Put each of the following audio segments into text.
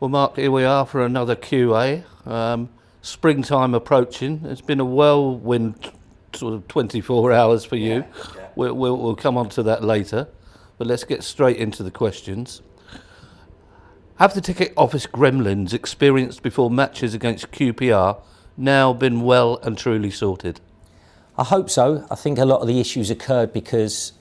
Well, Mark, here we are for another QA. Springtime approaching. It's been a whirlwind sort of 24 hours for you. Yeah. We'll come on to that later, but let's get straight into the questions. Have the ticket office gremlins experienced before matches against QPR now been well and truly sorted? I hope so. I think a lot of the issues occurred because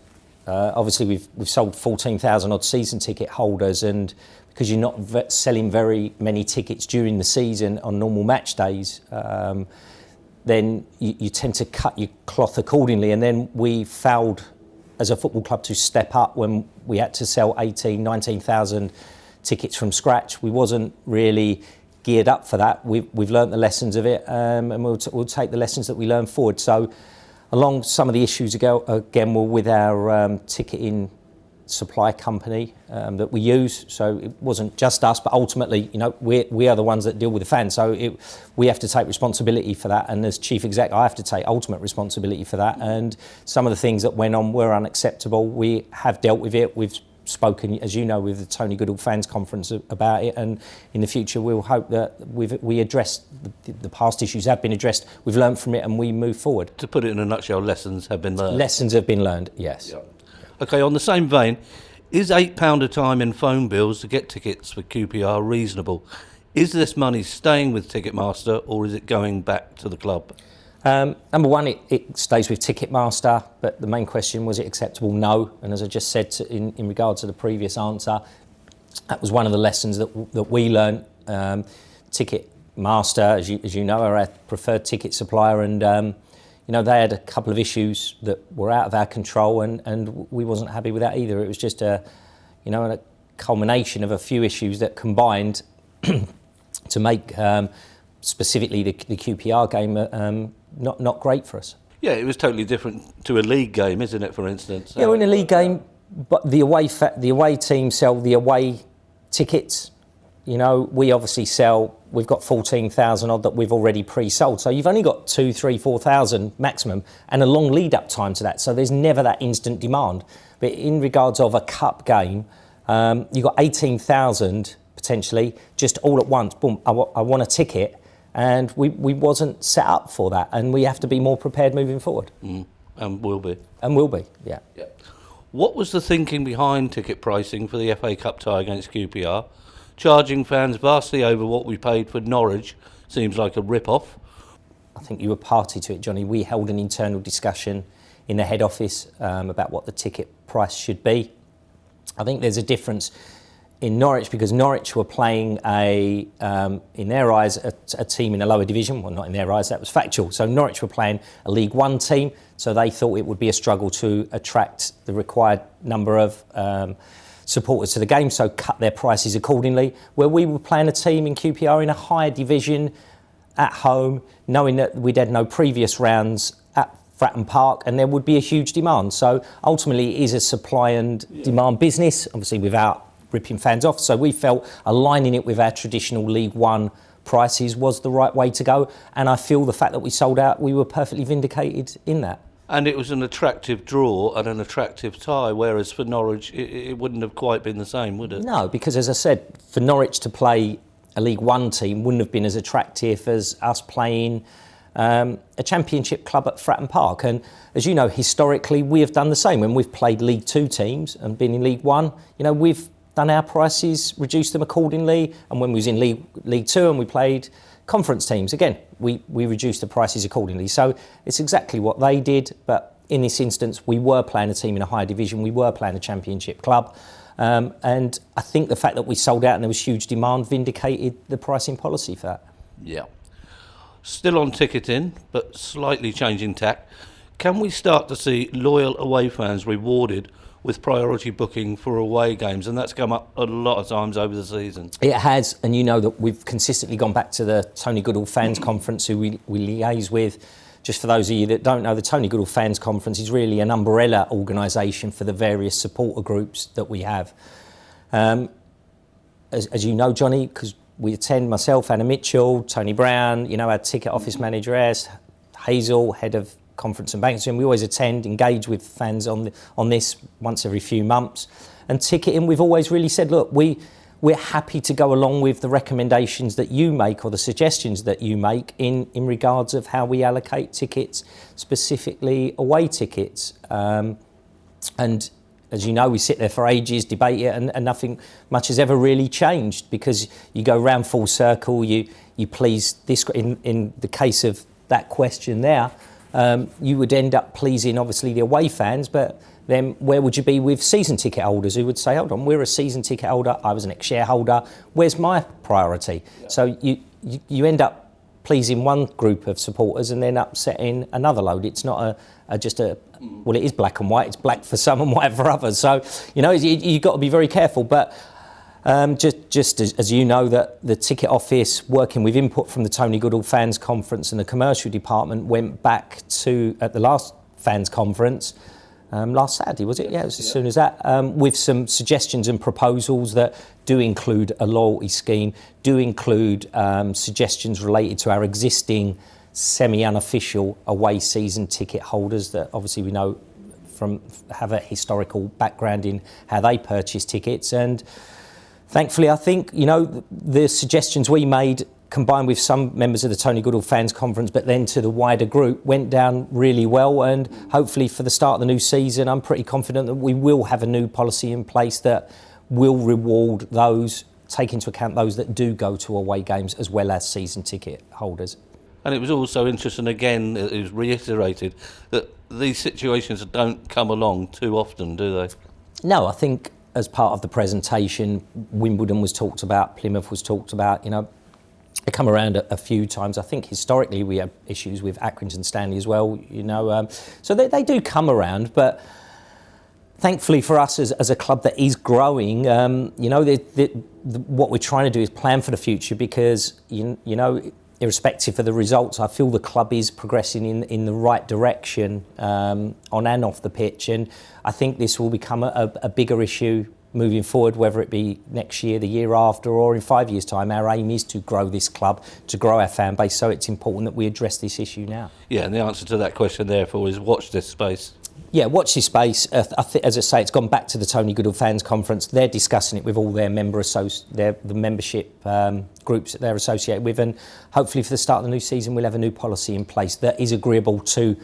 obviously we've sold 14,000 odd season ticket holders, and because you're not selling very many tickets during the season on normal match days, then you tend to cut your cloth accordingly. And then we failed as a football club to step up when we had to sell 18, 19,000 tickets from scratch. We wasn't really geared up for that. We've learnt the lessons of it, and we'll take the lessons that we learned forward. So along some of the issues again were with our ticketing supply company that we use. So it wasn't just us, but ultimately, we are the ones that deal with the fans. So we have to take responsibility for that. And as chief exec, I have to take ultimate responsibility for that. And some of the things that went on were unacceptable. We have dealt with it. We've spoken, as you know, with the Tony Goodall Fans Conference about it, and in the future we'll hope that we addressed the past issues have been addressed, we've learned from it, and we move forward. To put it in a nutshell, lessons have been learned. Lessons have been learned, yes. Yep. Okay, on the same vein, is £8 a time in phone bills to get tickets for QPR reasonable? Is this money staying with Ticketmaster, or is it going back to the club? Number one, it stays with Ticketmaster, but the main question, was it acceptable? No. And as I just said in regard to the previous answer, that was one of the lessons that we learned. Ticketmaster, as you know, are our preferred ticket supplier, and they had a couple of issues that were out of our control, and we wasn't happy with that either. It was just a culmination of a few issues that combined to make specifically the QPR game not great for us. Yeah, it was totally different to a league game, isn't it, for instance? Yeah, in a league game, but the away team sell the away tickets. We obviously we've got 14,000 odd that we've already pre-sold. So you've only got 2, 3, 4,000 maximum, and a long lead-up time to that. So there's never that instant demand. But in regards of a cup game, you've got 18,000 potentially, just all at once. Boom, I want a ticket. And we wasn't set up for that, and we have to be more prepared moving forward. And will be. And will be, yeah. What was the thinking behind ticket pricing for the FA Cup tie against QPR? Charging fans vastly over what we paid for Norwich seems like a rip-off. I think you were party to it, Johnny. We held an internal discussion in the head office about what the ticket price should be. I think there's a difference in Norwich, because Norwich were playing in their eyes, a team in a lower division. Well, not in their eyes, that was factual. So Norwich were playing a League One team, so they thought it would be a struggle to attract the required number of supporters to the game, so cut their prices accordingly. Where we were playing a team in QPR in a higher division at home, knowing that we'd had no previous rounds at Fratton Park, and there would be a huge demand. So ultimately it is a supply and demand business, obviously without ripping fans off. So we felt aligning it with our traditional League One prices was the right way to go. And I feel the fact that we sold out, we were perfectly vindicated in that. And it was an attractive draw and an attractive tie, whereas for Norwich, it wouldn't have quite been the same, would it? No, because as I said, for Norwich to play a League One team wouldn't have been as attractive as us playing a Championship club at Fratton Park. And as you know, historically, we have done the same. When we've played League Two teams and been in League One, we've done our prices, reduced them accordingly. And when we was in League Two and we played conference teams, again, we reduced the prices accordingly. So it's exactly what they did. But in this instance, we were playing a team in a higher division. We were playing a Championship club. And I think the fact that we sold out and there was huge demand vindicated the pricing policy for that. Yeah. Still on ticketing, but slightly changing tack. Can we start to see loyal away fans rewarded with priority booking for away games? And that's come up a lot of times over the season. It has, and you know that we've consistently gone back to the Tony Goodall Fans Conference, who we liaise with. Just for those of you that don't know, the Tony Goodall Fans Conference is really an umbrella organisation for the various supporter groups that we have. As you know, Johnny, because we attend, myself, Anna Mitchell, Tony Brown, our ticket office manager, Hazel, head of conference and banking, and we always attend, engage with fans on this once every few months. And ticketing, we've always really said, look, we we're happy to go along with the recommendations that you make or the suggestions that you make in regards of how we allocate tickets, specifically away tickets. And as you know, we sit there for ages, debate it, and nothing much has ever really changed, because you go round full circle, you please this, in the case of that question there, you would end up pleasing obviously the away fans, but then where would you be with season ticket holders who would say, hold on, we're a season ticket holder, I was an ex-shareholder, where's my priority? Yeah. So you end up pleasing one group of supporters and then upsetting another load. It's not well, it is black and white. It's black for some and white for others. So, you've got to be very careful. But just as you know, that the ticket office, working with input from the Tony Goodall Fans Conference and the commercial department, went back to, at the last fans conference, last Saturday, was it? Yeah, it was as soon as that, with some suggestions and proposals that do include a loyalty scheme, do include suggestions related to our existing semi-unofficial away season ticket holders that obviously we know have a historical background in how they purchase tickets. And thankfully, I think, the suggestions we made, combined with some members of the Tony Goodall Fans Conference, but then to the wider group, went down really well. And hopefully for the start of the new season, I'm pretty confident that we will have a new policy in place that will reward those, take into account those that do go to away games as well as season ticket holders. And it was also interesting, again, it was reiterated that these situations don't come along too often, do they? No, I think as part of the presentation, Wimbledon was talked about, Plymouth was talked about, they come around a few times. I think historically we have issues with Accrington Stanley as well, so they do come around, but thankfully for us as a club that is growing, what we're trying to do is plan for the future, because, irrespective of the results, I feel the club is progressing in the right direction on and off the pitch, and I think this will become a bigger issue moving forward, whether it be next year, the year after, or in 5 years' time. Our aim is to grow this club, to grow our fan base, so it's important that we address this issue now. Yeah, and the answer to that question therefore is watch this space. Yeah, watch this space. As I say, it's gone back to the Tony Goodall Fans Conference. They're discussing it with all their the membership groups that they're associated with, and hopefully for the start of the new season we'll have a new policy in place that is agreeable to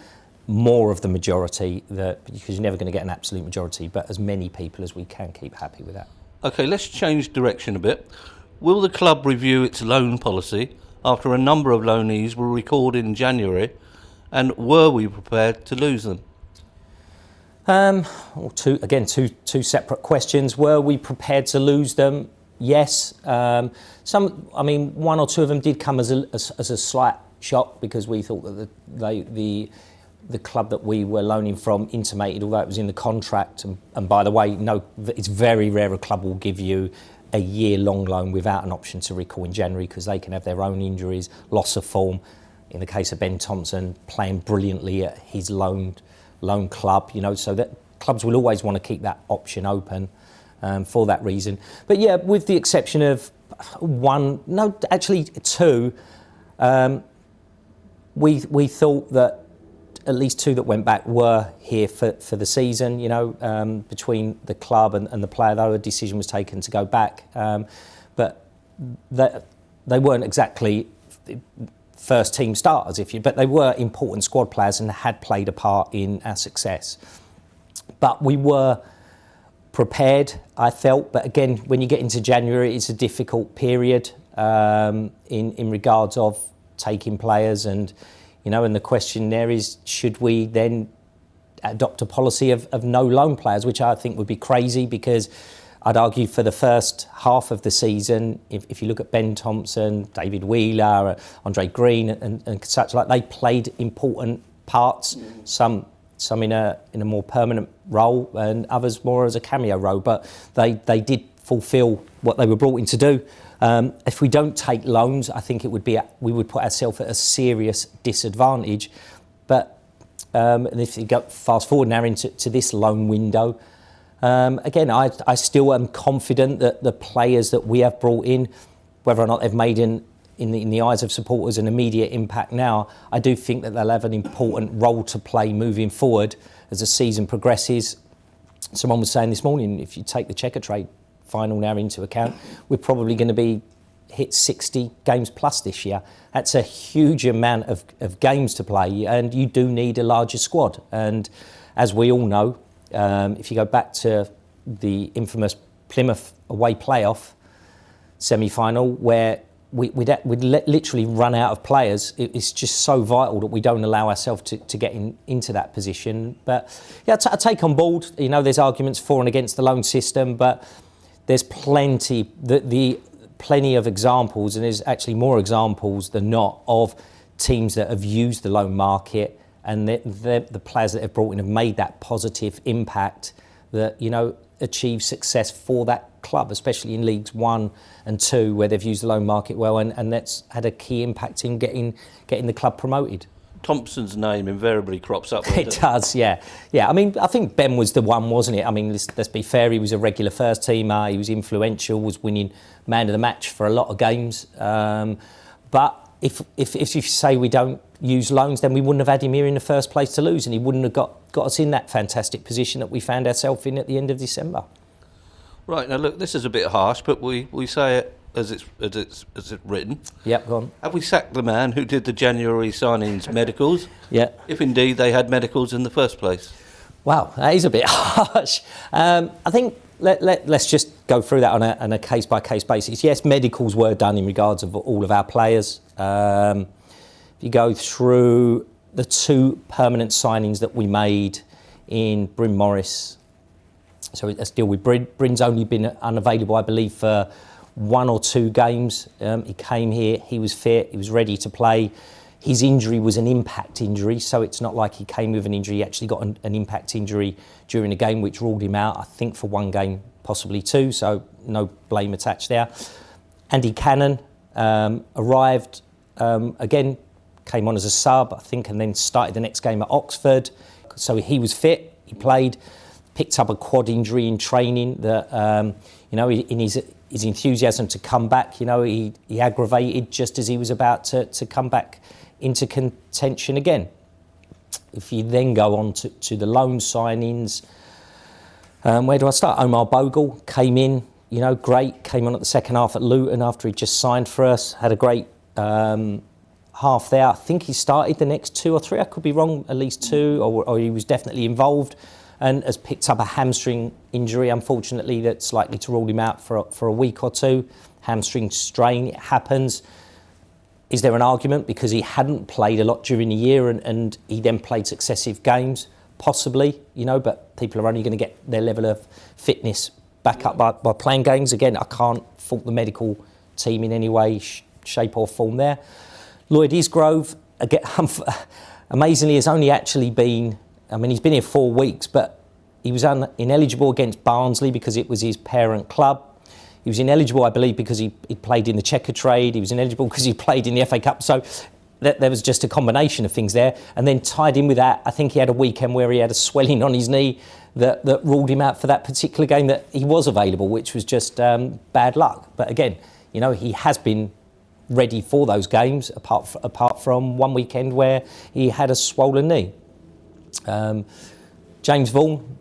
more of the majority, because you're never going to get an absolute majority, but as many people as we can keep happy with that. OK, let's change direction a bit. Will the club review its loan policy after a number of loanees were recalled in January, and were we prepared to lose them? Two separate questions. Were we prepared to lose them? Yes. One or two of them did come as a slight shock, because we thought that the club that we were loaning from intimated, although it was in the contract, and by the way, no, it's very rare a club will give you a year-long loan without an option to recall in January, because they can have their own injuries, loss of form. In the case of Ben Thompson, playing brilliantly at his loan club, so that clubs will always want to keep that option open for that reason. But yeah, with the exception of two, we thought that at least two that went back were here for the season, between the club and the player, though a decision was taken to go back. But they weren't exactly first team starters, but they were important squad players and had played a part in our success. But we were prepared, I felt. But again, when you get into January, it's a difficult period in regards of taking players, and the question there is, should we then adopt a policy of no loan players, which I think would be crazy, because I'd argue for the first half of the season, if you look at Ben Thompson, David Wheeler, Andre Green and such like, they played important parts, some in a more permanent role and others more as a cameo role, but they did fulfil what they were brought in to do. If we don't take loans, I think we would put ourselves at a serious disadvantage. But if you go fast forward now into this loan window, again, I still am confident that the players that we have brought in, whether or not they've made in the eyes of supporters an immediate impact now, I do think that they'll have an important role to play moving forward as the season progresses. Someone was saying this morning, if you take the Checkatrade final now into account, we're probably going to be hit 60 games plus this year. That's a huge amount of games to play, and you do need a larger squad. And as we all know, if you go back to the infamous Plymouth away playoff semi-final, where we'd literally run out of players, it's just so vital that we don't allow ourselves to get into that position. But yeah, I take on board, there's arguments for and against the loan system, but there's plenty of examples, and there's actually more examples than not of teams that have used the loan market, and the players that have brought in have made that positive impact that, achieve success for that club, especially in Leagues 1 and 2, where they've used the loan market well, and that's had a key impact in getting the club promoted. Thompson's name invariably crops up. It does, yeah. I mean, I think Ben was the one, wasn't it? I mean, let's be fair, he was a regular first teamer, he was influential, was winning man of the match for a lot of games. But if you say we don't use loans, then we wouldn't have had him here in the first place to lose, and he wouldn't have got us in that fantastic position that we found ourselves in at the end of December. Right, now look, this is a bit harsh, but we say it as it's written. Yep, go on. Have we sacked the man who did the January signings medicals? Yeah. If indeed they had medicals in the first place. Wow, that is a bit harsh. I think let's just go through that on a case-by-case basis. Yes, medicals were done in regards of all of our players. If you go through the 2 permanent signings that we made in Bryn Morris, so let's deal with Bryn. Bryn's only been unavailable, I believe, for 1 or 2 games. He came here, he was fit, he was ready to play. His injury was an impact injury, so it's not like he came with an injury. He actually got an impact injury during the game, which ruled him out, I think, for 1 game, possibly 2, so no blame attached there. Andy Cannon arrived, again, came on as a sub, I think, and then started the next game at Oxford. So he was fit, he played, picked up a quad injury in training that, in his enthusiasm to come back, he aggravated just as he was about to come back into contention again. If you then go on to the loan signings, where do I start? Omar Bogle came in, great, came on at the second half at Luton after he just signed for us, had a great half there. I think he started the next 2 or 3, I could be wrong, at least 2, or he was definitely involved, and has picked up a hamstring injury, unfortunately, that's likely to rule him out for a week or 2. Hamstring strain, it happens. Is there an argument because he hadn't played a lot during the year and he then played successive games? Possibly, but people are only going to get their level of fitness back up by playing games. Again, I can't fault the medical team in any way, shape or form there. Lloyd Isgrove, again, amazingly, has only actually been, he's been here 4 weeks, but he was ineligible against Barnsley because it was his parent club. He was ineligible, I believe, because he played in the Checkatrade. He was ineligible because he played in the FA Cup. So there was just a combination of things there. And then tied in with that, I think he had a weekend where he had a swelling on his knee that ruled him out for that particular game that he was available, which was just bad luck. But again, he has been ready for those games, apart from one weekend where he had a swollen knee. James Vaughan,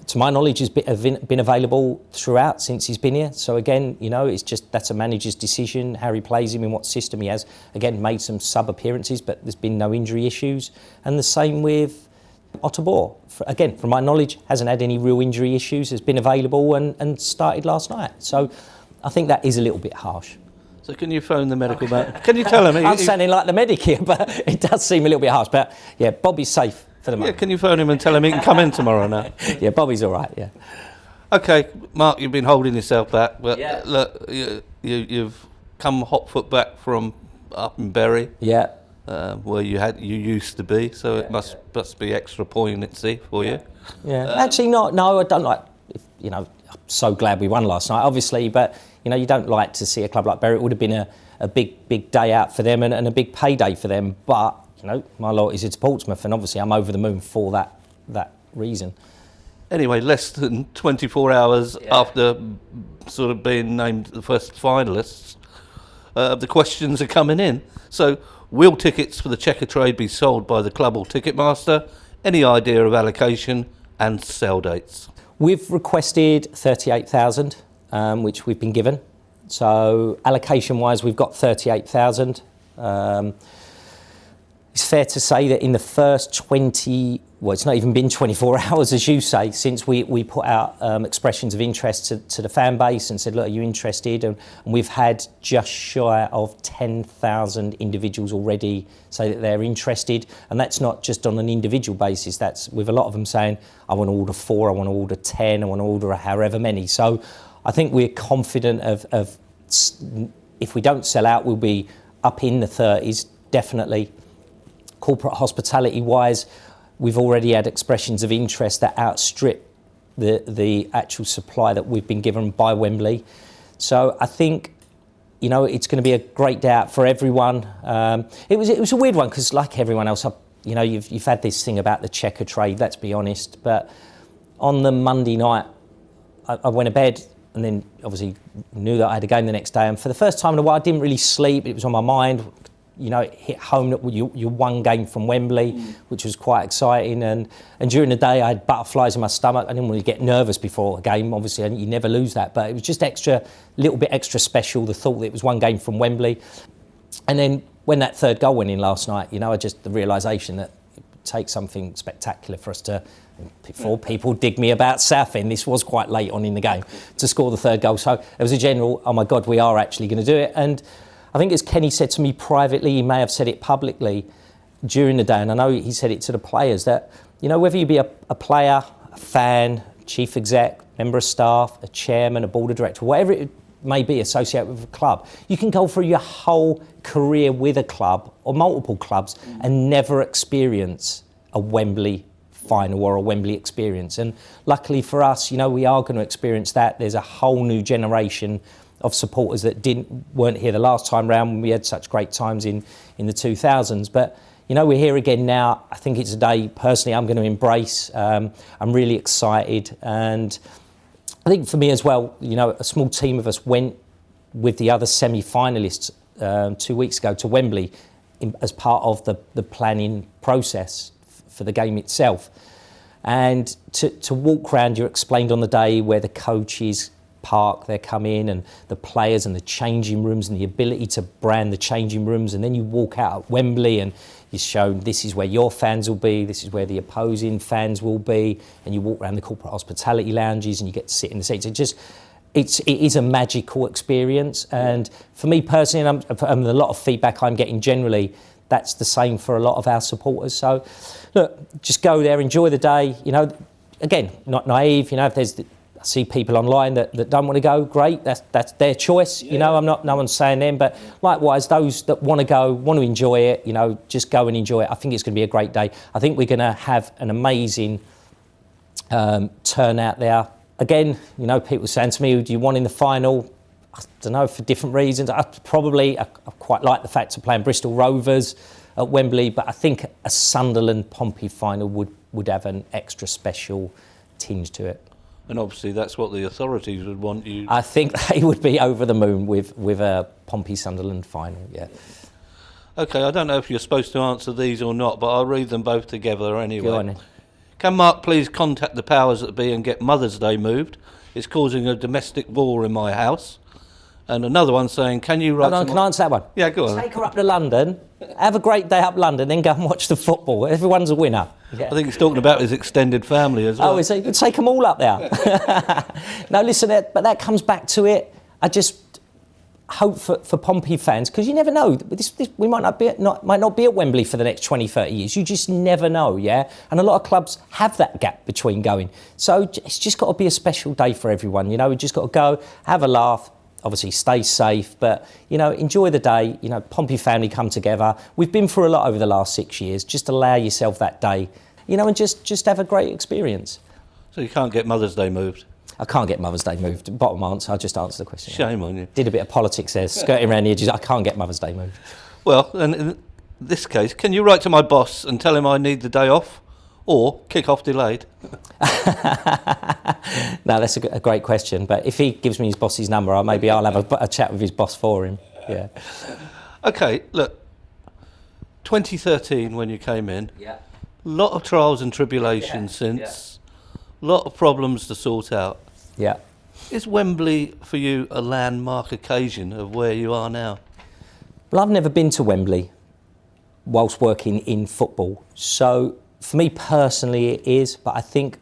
to my knowledge, has been available throughout since he's been here. So again, it's just that's a manager's decision how he plays him in what system he has. Again, made some sub appearances, but there's been no injury issues. And the same with Otterbohr. Again, from my knowledge, hasn't had any real injury issues. Has been available and started last night. So I think that is a little bit harsh. So can you phone the medical man? Can you tell him? I'm sounding like the medic here, but it does seem a little bit harsh. But yeah, Bobby's safe for the moment. Yeah, can you phone him and tell him he can come in tomorrow now? Yeah, Bobby's all right, yeah. Okay, Mark, you've been holding yourself back, but Yeah. look, you've come hot foot back from up in Bury, Yeah. where you used to be, so it must be extra poignancy for you. Yeah. Actually, not. No, I don't like. I'm so glad we won last night, obviously, but you don't like to see a club like Bury. It would have been a big day out for them and a big payday for them. But my loyalty is to Portsmouth, and obviously I'm over the moon for that reason. Anyway, less than 24 hours after sort of being named the first finalists, the questions are coming in. So, will tickets for the Checkatrade be sold by the club or Ticketmaster? Any idea of allocation and sell dates? We've requested 38,000. which we've been given. So allocation-wise, we've got 38,000. It's fair to say that in the first 20, well, it's not even been 24 hours, as you say, since we put out expressions of interest to the fan base and said, look, are you interested? And we've had just shy of 10,000 individuals already say that they're interested. And that's not just on an individual basis. That's with a lot of them saying, I want to order 4, I want to order 10, I want to order however many. So I think we're confident of if we don't sell out, we'll be up in the 30s, definitely. Corporate hospitality-wise, we've already had expressions of interest that outstrip the actual supply that we've been given by Wembley. So I think, it's going to be a great day out for everyone. It was a weird one because, like everyone else, you've had this thing about the Checkatrade. Let's be honest. But on the Monday night, I went to bed and then obviously knew that I had a game the next day. And for the first time in a while, I didn't really sleep. It was on my mind. It hit home that you won game from Wembley, which was quite exciting. And during the day, I had butterflies in my stomach. I didn't really get nervous before a game, obviously, and you never lose that. But it was just a little bit extra special, the thought that it was one game from Wembley. And then when that third goal went in last night, the realisation that it would take something spectacular for us to, before people dig me about Southend, this was quite late on in the game, to score the third goal. So there was a general, oh my God, we are actually going to do it. And I think as Kenny said to me privately, he may have said it publicly during the day, and I know he said it to the players, that, whether you be a player, a fan, chief exec, member of staff, a chairman, a board of director, whatever it may be associated with a club, you can go through your whole career with a club or multiple clubs and never experience a Wembley final or a Wembley experience. And luckily for us, we are going to experience that. There's a whole new generation of supporters that weren't here the last time round when we had such great times in the 2000s. But, we're here again now. I think it's a day, personally, I'm going to embrace. I'm really excited. And I think for me as well, a small team of us went with the other semi-finalists 2 weeks ago to Wembley as part of the planning process for the game itself. And to walk around, you're explained on the day where the coaches park, they come in, and the players and the changing rooms and the ability to brand the changing rooms, and then you walk out at Wembley and you're shown this is where your fans will be, this is where the opposing fans will be, and you walk around the corporate hospitality lounges and you get to sit in the seats. It is a magical experience, and for me personally, and a lot of feedback I'm getting generally, that's the same for a lot of our supporters. So look, just go there, enjoy the day. Again, not naive. If I see people online that don't want to go, great, that's their choice. No one's saying them, but likewise, those that want to go, want to enjoy it, just go and enjoy it. I think it's going to be a great day. I think we're going to have an amazing turnout there. Again, people saying to me, who do you want in the final? I don't know, for different reasons. I quite like the fact of playing Bristol Rovers at Wembley, but I think a Sunderland-Pompey final would have an extra special tinge to it. And obviously that's what the authorities would want you... I think they would be over the moon with a Pompey-Sunderland final, yeah. OK, I don't know if you're supposed to answer these or not, but I'll read them both together anyway. Go on then. Can Mark please contact the powers that be and get Mother's Day moved? It's causing a domestic war in my house. And another one saying, can you write... Can I answer that one? Yeah, go on. Take her up to London, have a great day up London, then go and watch the football. Everyone's a winner. Yeah. I think he's talking about his extended family as well. Oh, so you could take them all up there. No, listen, but that comes back to it. I just hope for Pompey fans, because you never know. We might not be at Wembley for the next 20, 30 years. You just never know, yeah? And a lot of clubs have that gap between going. So it's just got to be a special day for everyone. We've just got to go, have a laugh, obviously stay safe, but, enjoy the day. Pompey family come together. We've been through a lot over the last 6 years. Just allow yourself that day, and just have a great experience. So you can't get Mother's Day moved? I can't get Mother's Day moved. Bottom answer, I'll just answer the question. Shame on you. Did a bit of politics there, skirting around the edges. I can't get Mother's Day moved. Well, and in this case, can you write to my boss and tell him I need the day off? Or kick-off delayed? No, that's a great question. But if he gives me his boss's number, I'll have a chat with his boss for him. Yeah. OK, look, 2013 when you came in, yeah, a lot of trials and tribulations since, a lot of problems to sort out. Yeah. Is Wembley for you a landmark occasion of where you are now? Well, I've never been to Wembley whilst working in football. So for me personally it is, but I think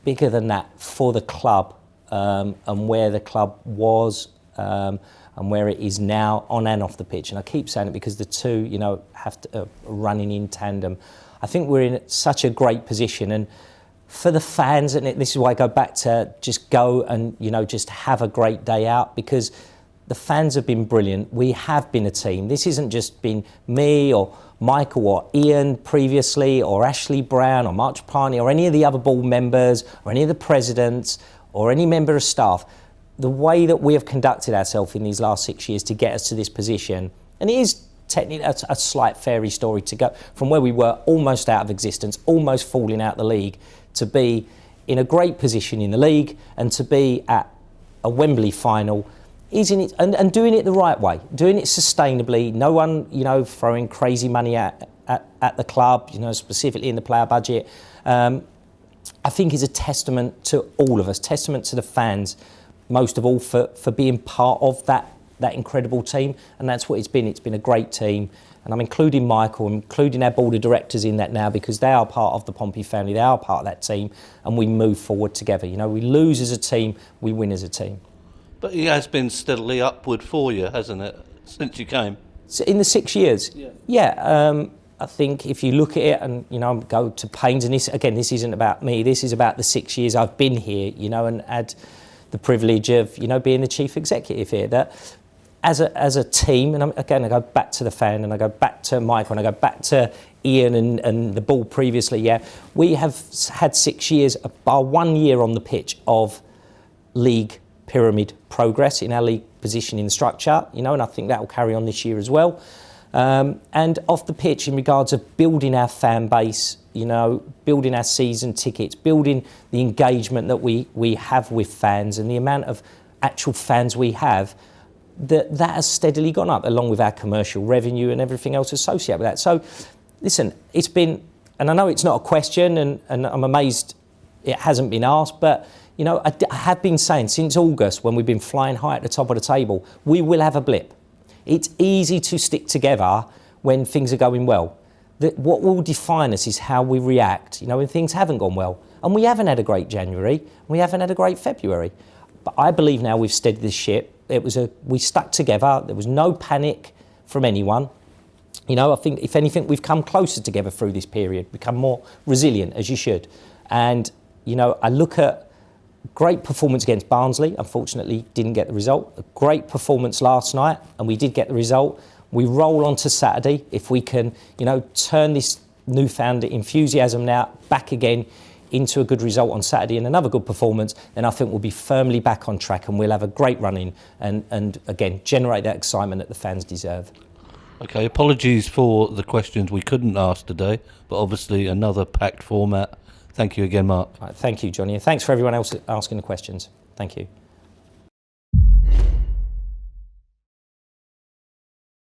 bigger than that for the club and where the club was and where it is now on and off the pitch. And I keep saying it because the two, have to running in tandem. I think we're in such a great position, and for the fans, and this is why I go back to just go and, just have a great day out, because the fans have been brilliant. We have been a team. This hasn't just been me or Michael or Ian previously, or Ashley Brown or Mark Catlin or any of the other board members or any of the presidents or any member of staff. The way that we have conducted ourselves in these last 6 years to get us to this position, and it is technically a slight fairy story to go from where we were almost out of existence, almost falling out of the league, to be in a great position in the league and to be at a Wembley final, is in it, and doing it the right way, doing it sustainably. No one, throwing crazy money at the club, specifically in the player budget. I think is a testament to all of us, testament to the fans, most of all for being part of that incredible team, and that's what it's been. It's been a great team, and I'm including Michael, I'm including our board of directors in that now, because they are part of the Pompey family, they are part of that team, and we move forward together. We lose as a team, we win as a team. But it has been steadily upward for you, hasn't it, since you came? So in the 6 years? Yeah. I think if you look at it and, go to pains, and this isn't about me, this is about the 6 years I've been here, and had the privilege of, being the chief executive here, that as a team, and I go back to the fan, and I go back to Michael, and I go back to Ian and the ball previously, we have had 6 years, bar 1 year on the pitch, of league pyramid progress in our league position in the structure, and I think that will carry on this year as well. And off the pitch, in regards of building our fan base, building our season tickets, building the engagement that we have with fans, and the amount of actual fans we have, that has steadily gone up, along with our commercial revenue and everything else associated with that. So, listen, it's been, and I know it's not a question, and I'm amazed it hasn't been asked, but I have been saying since August, when we've been flying high at the top of the table, we will have a blip. It's easy to stick together when things are going well. What will define us is how we react, when things haven't gone well. And we haven't had a great January, we haven't had a great February. But I believe now we've steadied this ship. We stuck together, there was no panic from anyone. I think, if anything, we've come closer together through this period, become more resilient, as you should. And, I look at great performance against Barnsley, unfortunately didn't get the result. A great performance last night, and we did get the result. We roll on to Saturday. If we can, turn this newfound enthusiasm now back again into a good result on Saturday and another good performance, then I think we'll be firmly back on track, and we'll have a great run in and again, generate that excitement that the fans deserve. Okay, apologies for the questions we couldn't ask today, but obviously another packed format. Thank you again, Mark. Right, thank you, Johnny, and thanks for everyone else asking the questions. Thank you.